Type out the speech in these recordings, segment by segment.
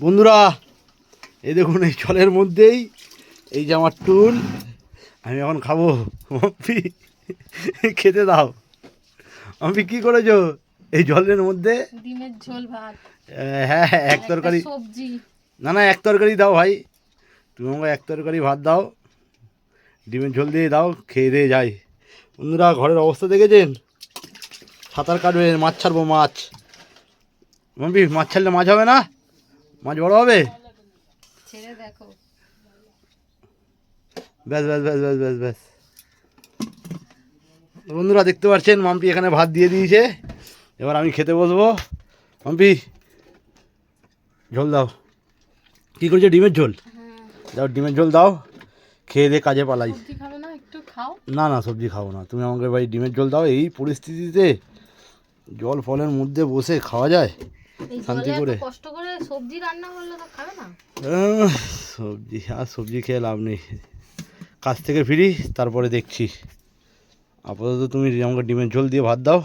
বন্ধুরা এই দেখুন এই জলের মধ্যেই এই যে আমার টুল আমি এখন খাবো। মাম্পি খেতে দাও। মাম্পি কি করেছো এই জলের মধ্যে? ডিমের ঝোল ভাত। হ্যাঁ এক তরকারি সবজি। না না এক তরকারি দাও ভাই, তুমি আমাকে এক তরকারি ভাত দাও, ডিমের ঝোল দিয়ে দাও, খেয়ে দিয়ে যাই। বন্ধুরা ঘরের অবস্থা দেখেছেন? সাঁতার কাটবে, মাছ ছাড়বো মাছ। মাম্পি মাছ ছাড়লে মাছ হবে না? মাছ বড় হবে? ছেড়ে দেখো। ব্যাস ব্যাস ব্যাস ব্যাস ব্যাস ব্যাস। বন্ধুরা দেখতে পাচ্ছেন মাম্পি এখানে ভাত দিয়ে দিয়েছে, এবার আমি খেতে বসবো। মাম্পি ঝোল দাও। কী করছো? ডিমের ঝোল দাও, ডিমের ঝোল দাও, খেয়ে দিয়ে কাজে পালাই। সবজি খাবে না? একটু খাও। না না সবজি খাবো না, তুমি আমাকে ভাই ডিমের ঝোল দাও। এই পরিস্থিতিতে জল ফলের মধ্যে বসে খাওয়া যায় এই শান্তি জলে করে? এত কষ্ট করে সবজি রান্না করলে তো খাবে না। সবজি আর সবজি খেয়ে লাভ নেই, কাজ থেকে ফিরি তারপরে দেখছি। আপাতত তুমি আমাকে ডিমের ঝোল দিয়ে ভাত দাও।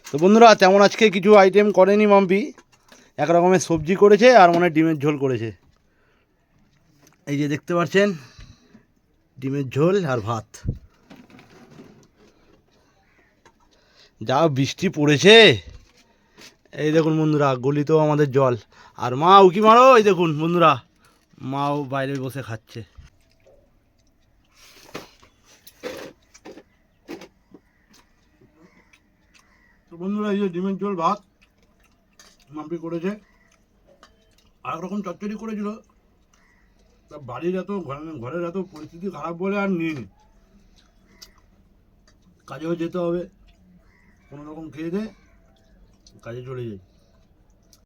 তো বন্ধুরা তেমন আজকে কিছু আইটেম করেনি মাম্পি, এক রকমের সবজি করেছে আর মনে হয় ডিমের ঝোল করেছে। এই যে দেখতে পাচ্ছেন ডিমের ঝোল আর ভাত। যা বৃষ্টি পড়েছে এই দেখুন বন্ধুরা, গলিতেও আমাদের জল। আর মা উকি মারো, এই দেখুন বন্ধুরা মাও বাইরে বসে খাচ্ছে। তো বন্ধুরা এই যে ডিমের ঝোল ভাত মাম্পি করেছে, আর রকম চচ্চড়ি করেছিল। তা বাড়ির এত ঘরের এত পরিস্থিতি খারাপ বলে আর নিইনি, কাজেও যেতে হবে, কোনো রকম খেয়ে দে কাজে চলে যাই।